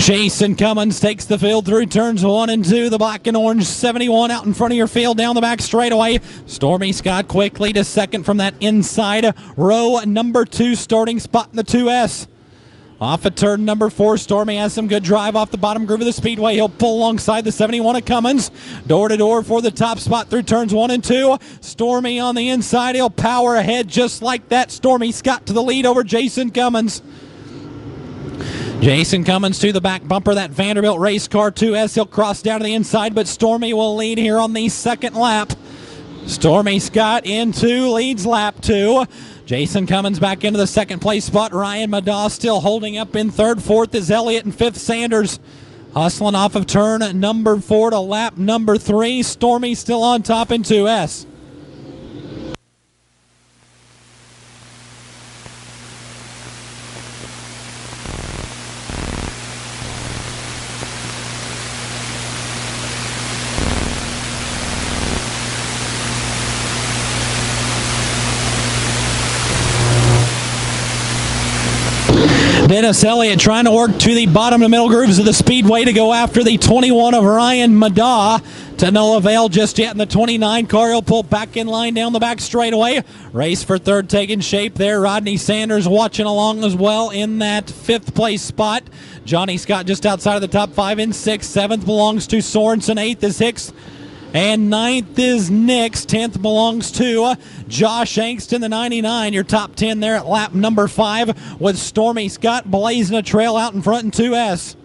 Jason Cummins takes the field through turns 1 and 2. The black and orange 71 out in front of your field down the back straightaway. Stormy Scott quickly to second from that inside row number 2 starting spot in the 2S. Off of turn number 4, Stormy has some good drive off the bottom groove of the speedway. He'll pull alongside the 71 of Cummins. Door to door for the top spot through turns 1 and 2. Stormy on the inside. He'll power ahead just like that. Stormy Scott to the lead over Jason Cummins. Jason Cummins to the back bumper, that Vanderbilt race car 2S. He'll cross down to the inside, but Stormy will lead here on the second lap. Stormy Scott in 2, leads lap 2. Jason Cummins back into the second place spot. Ryan Madaw still holding up in third. Fourth is Elliott, and fifth Sanders. Hustling off of turn number 4 to lap number 3. Stormy still on top in 2S. Dennis Elliott trying to work to the bottom and middle grooves of the speedway to go after the 21 of Ryan Madaw. To no avail just yet in the 29 car. He'll pull back in line down the back straightaway. Race for third taking shape there. Rodney Sanders watching along as well in that 5th place spot. Johnny Scott just outside of the top 5 in 6th. 7th belongs to Sorensen. 8th is Hicks. And 9th is Nix. 10th belongs to Josh Angst in the 99. Your top 10 there at lap number 5 with Stormy Scott blazing a trail out in front in 2S.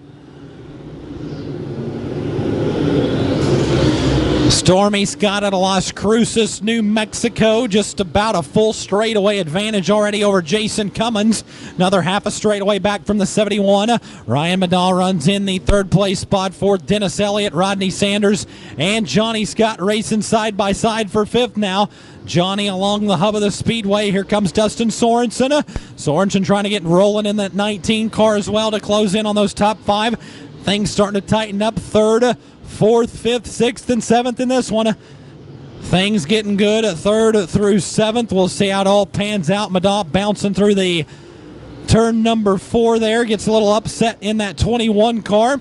Stormy Scott out of Las Cruces, New Mexico. Just about a full straightaway advantage already over Jason Cummins. Another half a straightaway back from the 71. Ryan Madaw runs in the 3rd place spot for Dennis Elliott, Rodney Sanders, and Johnny Scott racing side by side for 5th now. Johnny along the hub of the speedway. Here comes Dustin Sorensen. Sorensen trying to get rolling in that 19 car as well to close in on those top 5. Things starting to tighten up. 3rd, 4th, 5th, 6th, and 7th in this one. Things getting good at 3rd through 7th. We'll see how it all pans out. Madaw bouncing through the turn number 4 there. Gets a little upset in that 21 car.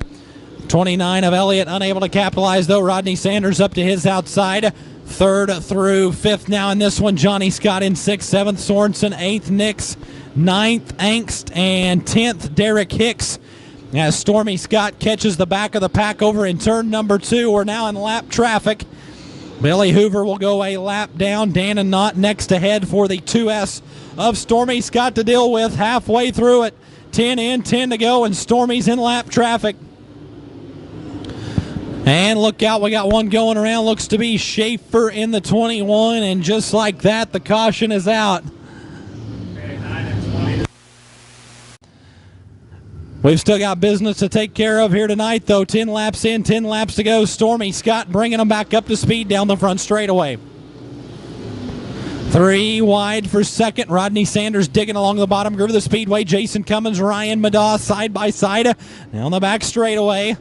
29 of Elliott unable to capitalize though. Rodney Sanders up to his outside. 3rd through 5th now in this one. Johnny Scott in 6th, 7th Sorensen, 8th Nix, 9th Angst, and 10th Derek Hicks. As Stormy Scott catches the back of the pack over in turn number 2. We're now in lap traffic. Billy Hoover will go a lap down. Dan and Knott next ahead for the 2S of Stormy Scott to deal with. Halfway through it. 10 in, 10 to go, and Stormy's in lap traffic. And look out, we got one going around. Looks to be Schaefer in the 21, and just like that, the caution is out. We've still got business to take care of here tonight, though. 10 laps in, 10 laps to go. Stormy Scott bringing them back up to speed down the front straightaway. 3 wide for 2nd. Rodney Sanders digging along the bottom groove of the speedway. Jason Cummins, Ryan Madaw side by side down the back straightaway.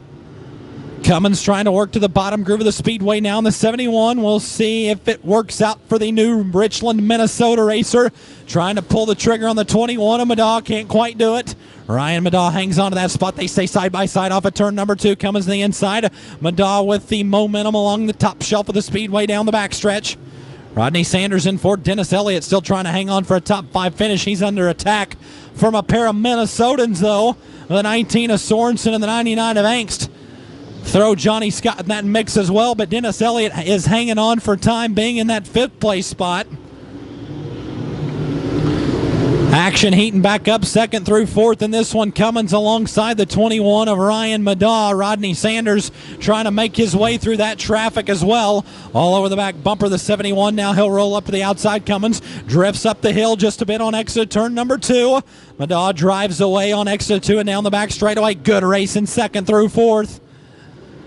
Cummins trying to work to the bottom groove of the speedway now in the 71. We'll see if it works out for the new Richland, Minnesota racer. Trying to pull the trigger on the 21 of Madaw. Can't quite do it. Ryan Madaw hangs on to that spot. They stay side by side off of turn number 2. Cummins on the inside. Madaw with the momentum along the top shelf of the speedway down the backstretch. Rodney Sanders in for Dennis Elliott, still trying to hang on for a top 5 finish. He's under attack from a pair of Minnesotans, though. The 19 of Sorensen and the 99 of Angst. Throw Johnny Scott in that mix as well, but Dennis Elliott is hanging on for time being in that 5th place spot. Action heating back up 2nd through 4th in this one. Cummins alongside the 21 of Ryan Madaw. Rodney Sanders trying to make his way through that traffic as well. All over the back bumper, the 71. Now he'll roll up to the outside. Cummins drifts up the hill just a bit on exit turn number 2. Madaw drives away on exit 2 and down the back straightaway. Good race in 2nd through 4th.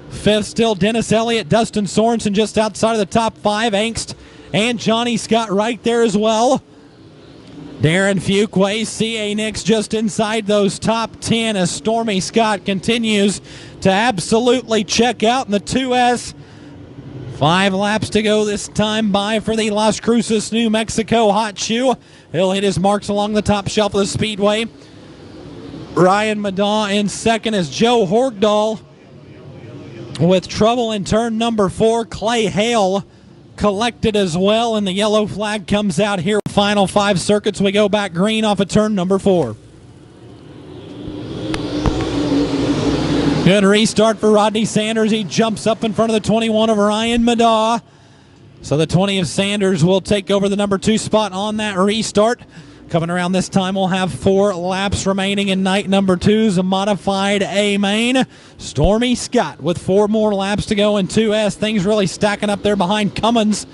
5th still Dennis Elliott. Dustin Sorensen just outside of the top 5. Angst and Johnny Scott right there as well. Darren Fuquay, C.A. Nix just inside those top 10 as Stormy Scott continues to absolutely check out in the 2S. 5 laps to go this time by for the Las Cruces, New Mexico hot shoe. He'll hit his marks along the top shelf of the speedway. Ryan Madaw in second is Joe Horgdahl. With trouble in turn number 4, Clay Hale collected as well, and the yellow flag comes out here. Final 5 circuits, we go back green off of turn number 4. Good restart for Rodney Sanders. He jumps up in front of the 21 of Ryan Madaw. So the 20 of Sanders will take over the number 2 spot on that restart. Coming around this time, we'll have 4 laps remaining in night number 2's modified A main. Stormy Scott with 4 more laps to go in 2S. Things really stacking up there behind Cummins.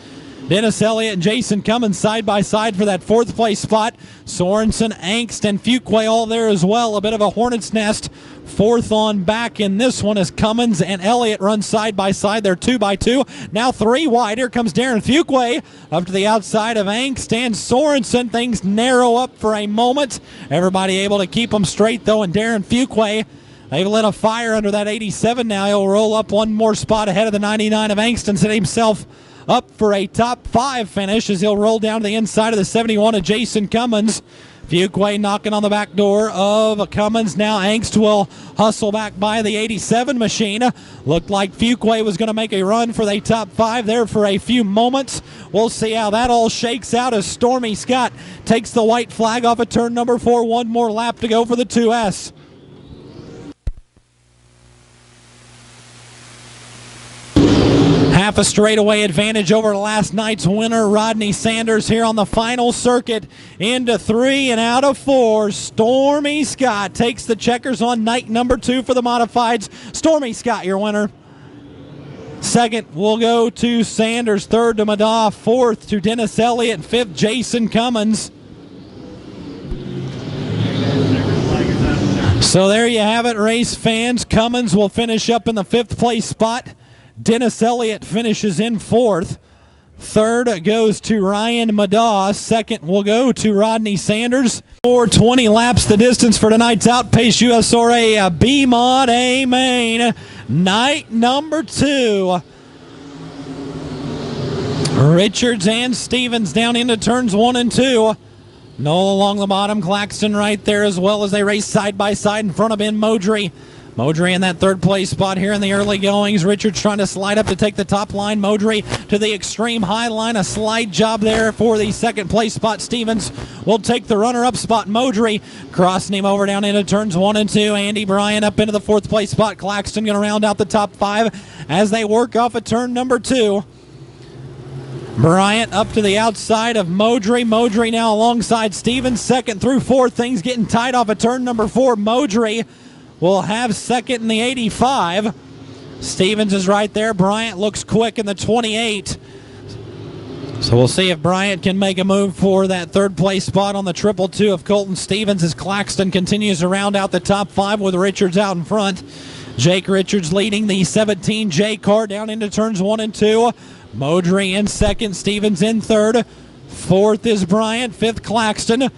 Dennis Elliott and Jason Cummins side by side for that 4th place spot. Sorensen, Angst, and Fuqua all there as well. A bit of a hornet's nest. 4th on back in this one as Cummins and Elliott run side by side. They're 2 by 2. Now 3 wide. Here comes Darren Fuqua up to the outside of Angst and Sorensen. Things narrow up for a moment. Everybody able to keep them straight though, and Darren Fuqua, they've lit a fire under that 87 now. He'll roll up one more spot ahead of the 99 of Angst and set himself up for a top 5 finish as he'll roll down to the inside of the 71 of Jason Cummins. Fuqua knocking on the back door of Cummins. Now Angst will hustle back by the 87 machine. Looked like Fuqua was going to make a run for the top 5 there for a few moments. We'll see how that all shakes out as Stormy Scott takes the white flag off of turn number 4. One more lap to go for the 2S. Half a straightaway advantage over last night's winner, Rodney Sanders, here on the final circuit. Into 3 and out of 4. Stormy Scott takes the checkers on night number 2 for the modifieds. Stormy Scott, your winner. Second will go to Sanders. Third to Madaw. 4th to Dennis Elliott. 5th, Jason Cummins. So there you have it, race fans. Cummins will finish up in the 5th place spot. Dennis Elliott finishes in 4th. Third goes to Ryan Madaw. Second will go to Rodney Sanders. 4:20 laps the distance for tonight's Outpace USRA B-Mod A main. Night number 2. Richards and Stevens down into turns 1 and 2. Noel along the bottom. Claxton right there as well as they race side by side in front of Ben Modry. Modry in that 3rd place spot here in the early goings. Richards trying to slide up to take the top line. Modry to the extreme high line. A slide job there for the 2nd place spot. Stevens will take the runner-up spot. Modry crossing him over down into turns 1 and 2. Andy Bryant up into the 4th place spot. Claxton going to round out the top 5 as they work off of turn number 2. Bryant up to the outside of Modry. Modry now alongside Stevens. 2nd through 4th. Things getting tight off of turn number 4. Modry will have 2nd in the 85. Stevens is right there. Bryant looks quick in the 28. So we'll see if Bryant can make a move for that 3rd place spot on the 222 of Colton Stevens as Claxton continues to round out the top 5 with Richards out in front. Jake Richards leading the 17J car down into turns 1 and 2. Modry in 2nd. Stevens in 3rd. 4th is Bryant. 5th Claxton.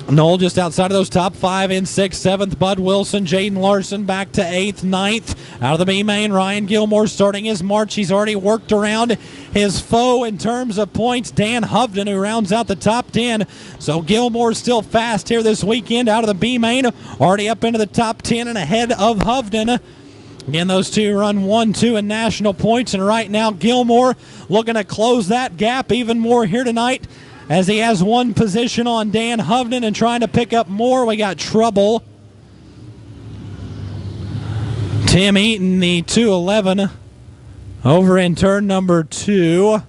Noel just outside of those top 5 in 6th, 7th, Bud Wilson, Jaden Larson back to 8th, 9th. Out of the B main, Ryan Gilmore starting his march. He's already worked around his foe in terms of points, Dan Hovden, who rounds out the top 10. So Gilmore's still fast here this weekend out of the B main, already up into the top 10 and ahead of Hovden. Again, those two run 1-2 in national points, and right now Gilmore looking to close that gap even more here tonight, as he has one position on Dan Hovden and trying to pick up more. We got trouble. Tim Eaton, the 211, over in turn number 2.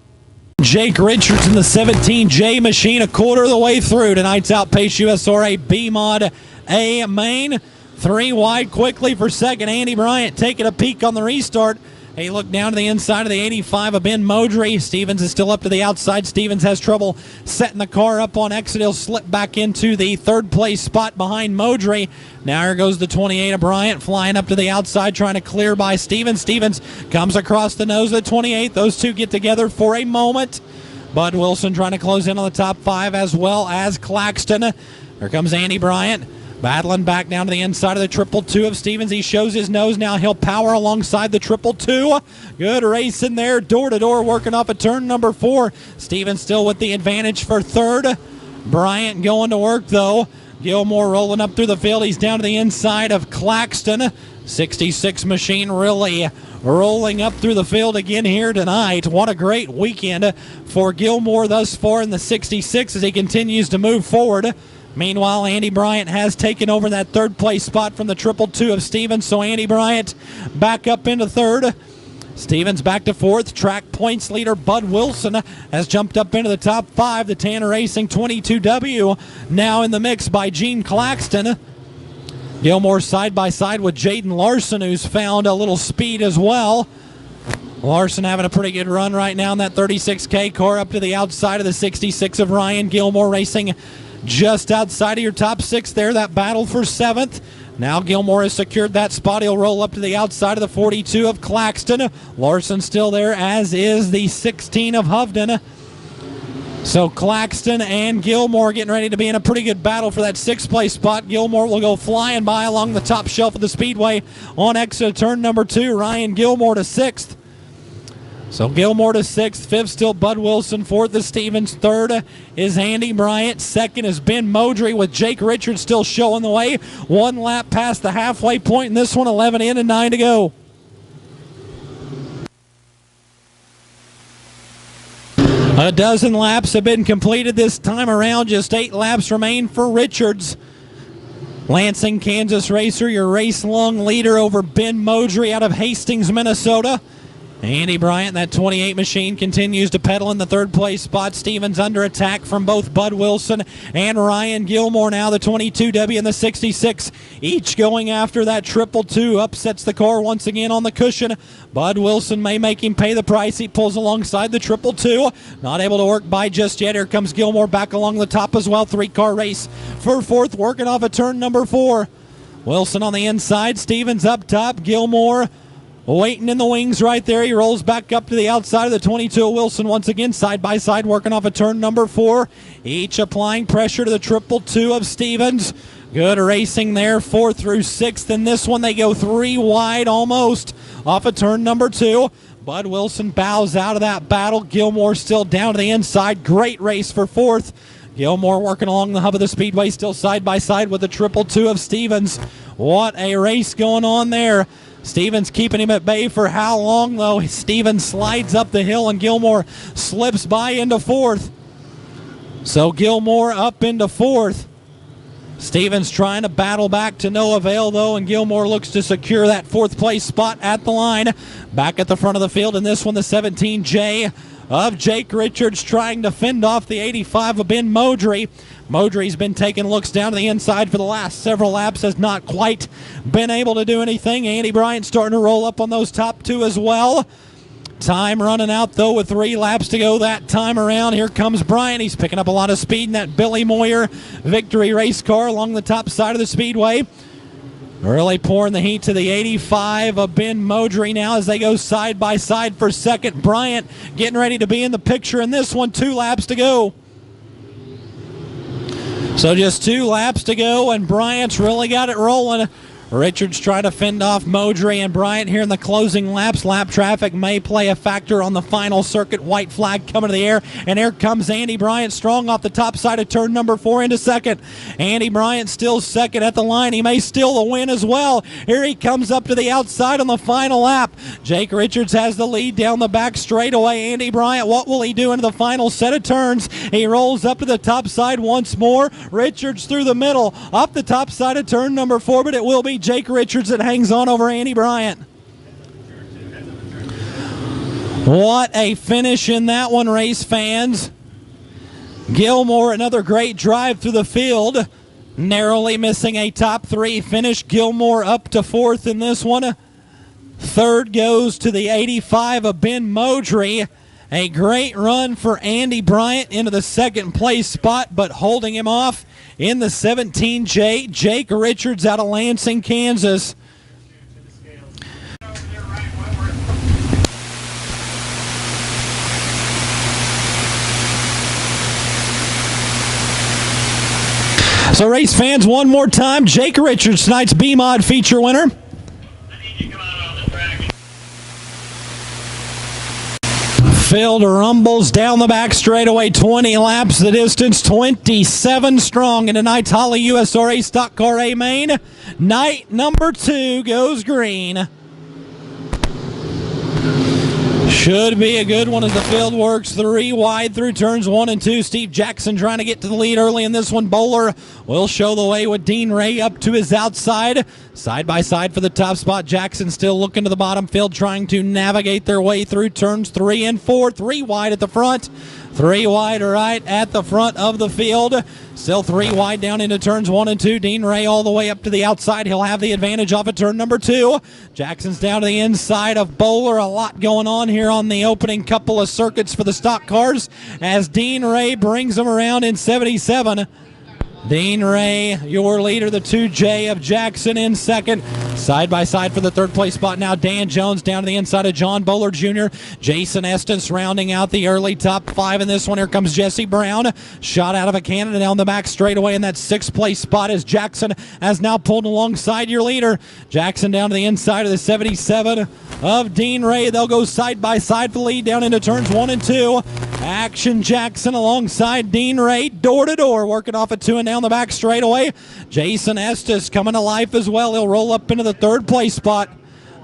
Jake Richards in the 17J machine, a quarter of the way through tonight's Outpace USRA B-Mod A main. 3 wide quickly for 2nd. Andy Bryant taking a peek on the restart. He looked down to the inside of the 85 of Ben Modry. Stevens is still up to the outside. Stevens has trouble setting the car up on exit. He'll slip back into the 3rd place spot behind Modry. Now here goes the 28 of Bryant flying up to the outside trying to clear by Stevens. Stevens comes across the nose of the 28. Those two get together for a moment. Bud Wilson trying to close in on the top 5 as well as Claxton. Here comes Andy Bryant. Battling back down to the inside of the 222 of Stevens. He shows his nose. Now he'll power alongside the 222. Good race in there. Door to door working off at turn number 4. Stevens still with the advantage for 3rd. Bryant going to work though. Gilmore rolling up through the field. He's down to the inside of Claxton. 66 machine really rolling up through the field again here tonight. What a great weekend for Gilmore thus far in the 66 as he continues to move forward. Meanwhile, Andy Bryant has taken over that third place spot from the 222 of Stevens. So Andy Bryant back up into third. Stevens back to fourth. Track points leader Bud Wilson has jumped up into the top five. The Tanner Racing 22W now in the mix by Gene Claxton. Gilmore side by side with Jaden Larson, who's found a little speed as well. Larson having a pretty good run right now in that 36K car up to the outside of the 66 of Ryan Gilmore, racing just outside of your top six there. That battle for seventh. Now Gilmore has secured that spot. He'll roll up to the outside of the 42 of Claxton. Larson still there, as is the 16 of Hovden. So Claxton and Gilmore getting ready to be in a pretty good battle for that sixth place spot. Gilmore will go flying by along the top shelf of the speedway on exit turn number 2. Ryan Gilmore to sixth. So Gilmore to sixth. Fifth still Bud Wilson. Fourth is Stevens. Third is Andy Bryant. Second is Ben Modry with Jake Richards still showing the way. One lap past the halfway point in this one. 11 in and 9 to go. A dozen laps have been completed this time around. Just 8 laps remain for Richards. Lansing, Kansas racer, your race-long leader over Ben Modry out of Hastings, Minnesota. Andy Bryant, that 28 machine, continues to pedal in the third place spot. Stevens under attack from both Bud Wilson and Ryan Gilmore. Now the 22W and the 66, each going after that 222. Upsets the car once again on the cushion. Bud Wilson may make him pay the price. He pulls alongside the 222. Not able to work by just yet. Here comes Gilmore back along the top as well. 3-car race for fourth, working off of turn number 4. Wilson on the inside. Stevens up top. Gilmore waiting in the wings right there. He rolls back up to the outside of the 22. Wilson once again side by side working off of turn number 4. Each applying pressure to the 222 of Stevens. Good racing there, 4th through 6th. In this one, they go 3 wide almost off of turn number 2. Bud Wilson bows out of that battle. Gilmore still down to the inside. Great race for 4th. Gilmore working along the hub of the speedway, still side by side with the 222 of Stevens. What a race going on there. Stevens keeping him at bay for how long, though? Stevens slides up the hill and Gilmore slips by into 4th. So Gilmore up into 4th. Stevens trying to battle back to no avail, though, and Gilmore looks to secure that 4th place spot at the line. Back at the front of the field in this one, the 17J of Jake Richards trying to fend off the 85 of Ben Modry. Modry's been taking looks down to the inside for the last several laps, has not quite been able to do anything. Andy Bryant starting to roll up on those top 2 as well. Time running out, though, with 3 laps to go that time around. Here comes Bryant. He's picking up a lot of speed in that Billy Moyer victory race car along the top side of the speedway. Really pouring the heat to the 85 of Ben Modry now as they go side by side for second. Bryant getting ready to be in the picture in this one. 2 laps to go. So just 2 laps to go, and Bryant's really got it rolling. Richards trying to fend off Modry and Bryant here in the closing laps. Lap traffic may play a factor on the final circuit. White flag coming to the air, and here comes Andy Bryant strong off the top side of turn number 4 into second. Andy Bryant still second at the line. He may steal the win as well. Here he comes up to the outside on the final lap. Jake Richards has the lead down the back straightaway. Andy Bryant, what will he do into the final set of turns? He rolls up to the top side once more. Richards through the middle off the top side of turn number 4, but it will be Jake Richards that hangs on over Andy Bryant. What a finish in that one, race fans. Gilmore, another great drive through the field. Narrowly missing a top 3 finish. Gilmore up to 4th in this one. 3rd goes to the 85 of Ben Modry. A great run for Andy Bryant into the 2nd place spot, but holding him off in the 17J, Jake Richards out of Lansing, Kansas. So race fans, one more time, Jake Richards, tonight's B-Mod feature winner. Field rumbles down the back straightaway, 20 laps the distance, 27 strong in tonight's Holly USRA Stock Car A main. Night number 2 goes green. Should be a good one as the field works 3 wide through turns 1 and 2. Steve Jackson trying to get to the lead early in this one. Bowler will show the way with Dean Ray up to his outside. Side by side for the top spot. Jackson still looking to the bottom. Field trying to navigate their way through turns 3 and 4. 3 wide at the front. 3 wide right at the front of the field. Still 3 wide down into turns 1 and 2. Dean Ray all the way up to the outside. He'll have the advantage off of turn number 2. Jackson's down to the inside of Bowler. A lot going on here on the opening couple of circuits for the stock cars as Dean Ray brings them around in 77. Dean Ray, your leader, the 2J of Jackson in second. Side by side for the third place spot now. Dan Jones down to the inside of John Bowler Jr. Jason Estes rounding out the early top 5 in this one. Here comes Jesse Brown. Shot out of a cannon down the back straightaway in that 6th place spot as Jackson has now pulled alongside your leader. Jackson down to the inside of the 77 of Dean Ray. They'll go side by side for the lead down into turns 1 and 2. Action Jackson alongside Dean Ray, door to door, working off a 2 and down the back straightaway. Jason Estes coming to life as well. He'll roll up into the 3rd place spot.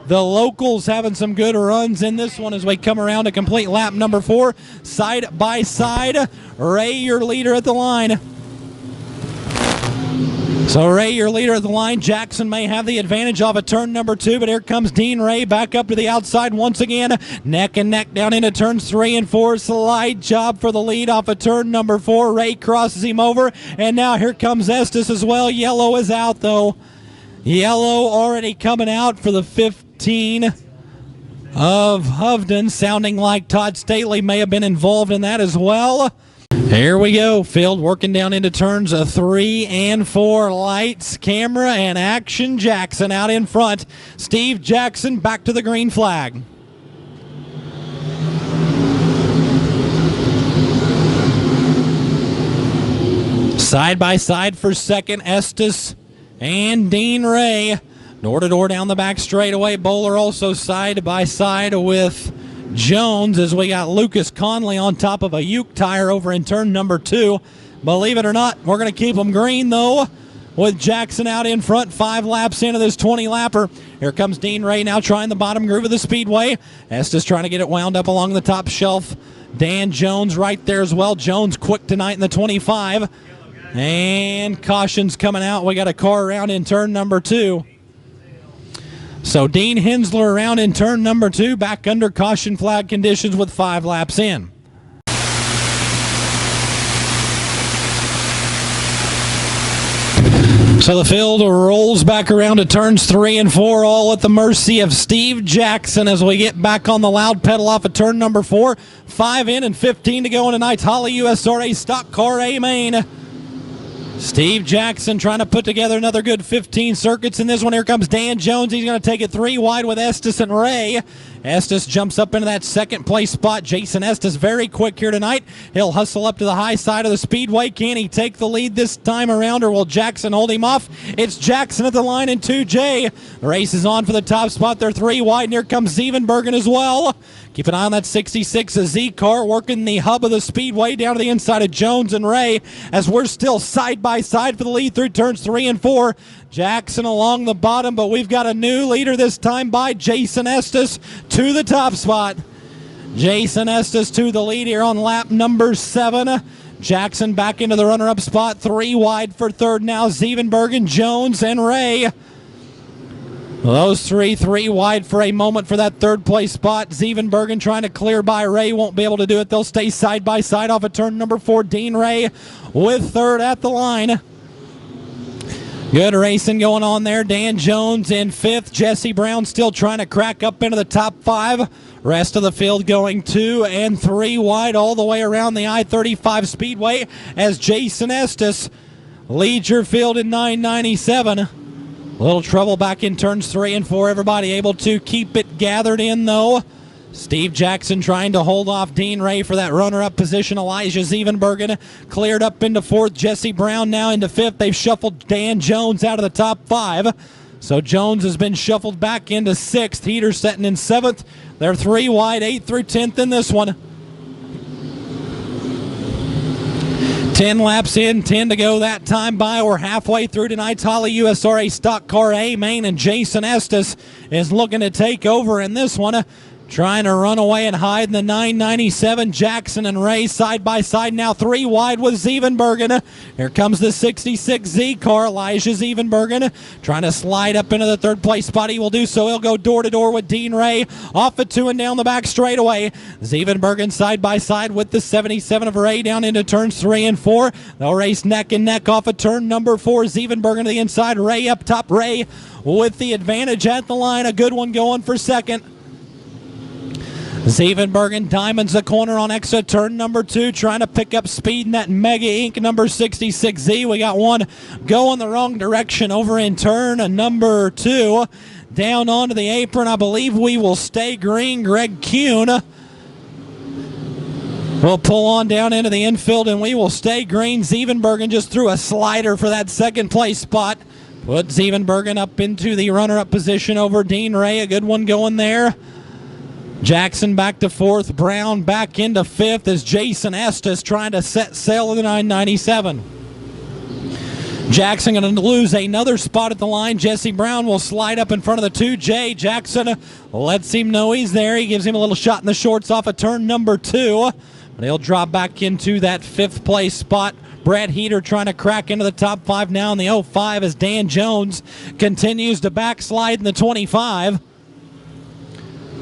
The locals having some good runs in this one as we come around to complete lap number 4. Side by side, Ray, your leader at the line. So Ray, your leader at the line. Jackson may have the advantage off of turn number 2, but here comes Dean Ray back up to the outside once again. Neck and neck down into turns 3 and 4. Slide job for the lead off of turn number 4. Ray crosses him over, and now here comes Estes as well. Yellow is out, though. Yellow already coming out for the 15 of Hovden, sounding like Todd Stately may have been involved in that as well. Here we go. Field working down into turns 3 and 4. Lights, camera, and action. Jackson out in front. Steve Jackson back to the green flag. Side by side for second, Estes and Dean Ray. Door to door down the back straightaway. Bowler also side by side with Jones as we got Lucas Conley on top of a Uke tire over in turn number 2. Believe it or not, we're going to keep them green though with Jackson out in front 5 laps into this 20-lapper. Here comes Dean Ray now trying the bottom groove of the speedway. Estes trying to get it wound up along the top shelf. Dan Jones right there as well. Jones quick tonight in the 25. And caution's coming out. We got a car around in turn number 2. So Dean Hensler around in turn number 2, back under caution flag conditions with 5 laps in. So the field rolls back around to turns 3 and 4, all at the mercy of Steve Jackson as we get back on the loud pedal off of turn number 4. 5 in and 15 to go in tonight's Holly USRA Stock Car A main. Steve Jackson trying to put together another good 15 circuits in this one. Here comes Dan Jones. He's going to take it 3 wide with Estes and Ray. Estes jumps up into that 2nd place spot. Jason Estes very quick here tonight. He'll hustle up to the high side of the speedway. Can he take the lead this time around, or will Jackson hold him off? It's Jackson at the line in 2J. The race is on for the top spot. They're 3 wide, and here comes Zevenbergen as well. Keep an eye on that 66 Z car working the hub of the speedway down to the inside of Jones and Ray as we're still side by side for the lead through turns 3 and 4. Jackson along the bottom, but we've got a new leader this time by Jason Estes to the top spot. Jason Estes to the lead here on lap number 7. Jackson back into the runner-up spot. 3 wide for third now. Zevenbergen, Jones, and Ray. Those three wide for a moment for that 3rd place spot. Zevenbergen trying to clear by Ray. Won't be able to do it. They'll stay side by side off of turn number 4. Dean Ray with 3rd at the line. Good racing going on there. Dan Jones in 5th. Jesse Brown still trying to crack up into the top 5. Rest of the field going 2 and 3 wide all the way around the I-35 Speedway as Jason Estes leads your field in 997. Little trouble back in turns 3 and 4. Everybody able to keep it gathered in, though. Steve Jackson trying to hold off Dean Ray for that runner-up position. Elijah Zevenbergen cleared up into 4th. Jesse Brown now into 5th. They've shuffled Dan Jones out of the top 5. So Jones has been shuffled back into 6th. Heater setting in 7th. They're 3 wide, 8th through 10th in this one. 10 laps in, 10 to go that time by. We're halfway through tonight's Holly USRA Stock Car A main, and Jason Estes is looking to take over in this one. Trying to run away and hide in the 997. Jackson and Ray side by side now, 3 wide with Zevenbergen. Here comes the 66Z car, Elijah Zevenbergen, trying to slide up into the third place spot. He will do so. He'll go door to door with Dean Ray, off at 2 and down the back straightaway. Zevenbergen side by side with the 77 of Ray down into turns 3 and 4. They'll race neck and neck off of turn number 4. Zevenbergen to the inside, Ray up top. Ray with the advantage at the line. A good one going for second. Zevenbergen diamonds the corner on exit turn number 2, trying to pick up speed in that Mega Inc. number 66Z. We got one going the wrong direction over in turn number 2. Down onto the apron, I believe we will stay green. Greg Kuhn will pull on down into the infield, and we will stay green. Zevenbergen just threw a slider for that second place spot. Put Zevenbergen up into the runner-up position over Dean Ray. A good one going there. Jackson back to 4th. Brown back into 5th as Jason Estes trying to set sail of the 997. Jackson going to lose another spot at the line. Jesse Brown will slide up in front of the 2J. Jackson lets him know he's there. He gives him a little shot in the shorts off of turn number 2. But he'll drop back into that 5th place spot. Brad Heater trying to crack into the top 5 now in the 05 as Dan Jones continues to backslide in the 25.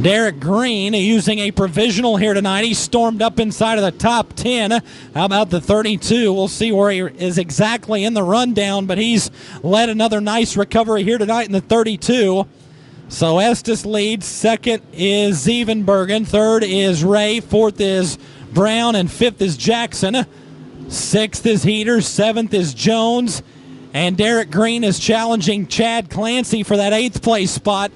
Derek Green using a provisional here tonight. He stormed up inside of the top 10. How about the 32? We'll see where he is exactly in the rundown, but he's led another nice recovery here tonight in the 32. So Estes leads. 2nd is Zevenbergen. 3rd is Ray. 4th is Brown. And 5th is Jackson. 6th is Heater. 7th is Jones. And Derek Green is challenging Chad Clancy for that 8th place spot.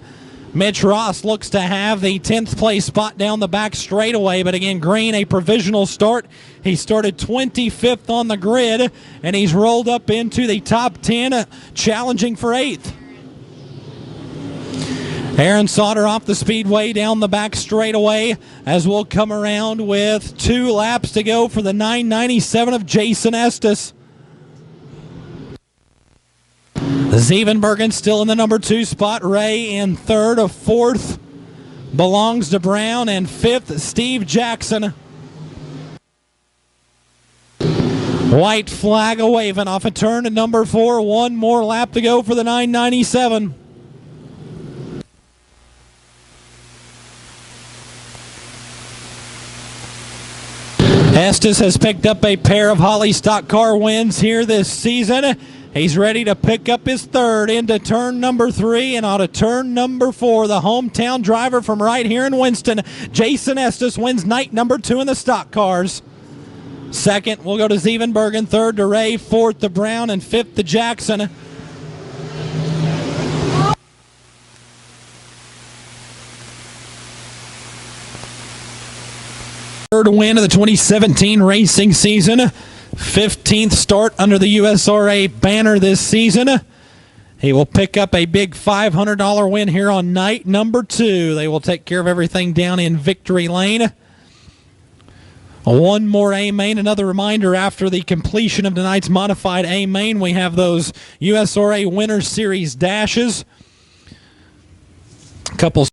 Mitch Ross looks to have the 10th place spot down the back straightaway, but again, Green, a provisional start. He started 25th on the grid, and he's rolled up into the top 10, challenging for 8th. Aaron Sauter off the speedway down the back straightaway as we'll come around with 2 laps to go for the 997 of Jason Estes. Zevenbergen still in the number 2 spot. Ray in 3rd. 4th belongs to Brown, and 5th, Steve Jackson. White flag a-waving off a turn to number 4. 1 more lap to go for the 997. Estes has picked up a pair of Holly Stock Car wins here this season. He's ready to pick up his 3rd into turn number 3 and out of turn number 4. The hometown driver from right here in Winston, Jason Estes, wins night number 2 in the stock cars. 2nd will go to Zevenbergen, 3rd to Ray, 4th to Brown, and 5th to Jackson. Third win of the 2017 racing season. 15th start under the USRA banner this season. He will pick up a big $500 win here on night number 2. They will take care of everything down in Victory Lane. 1 more A-Main. Another reminder, after the completion of tonight's modified A-Main, we have those USRA Winter Series dashes. A couple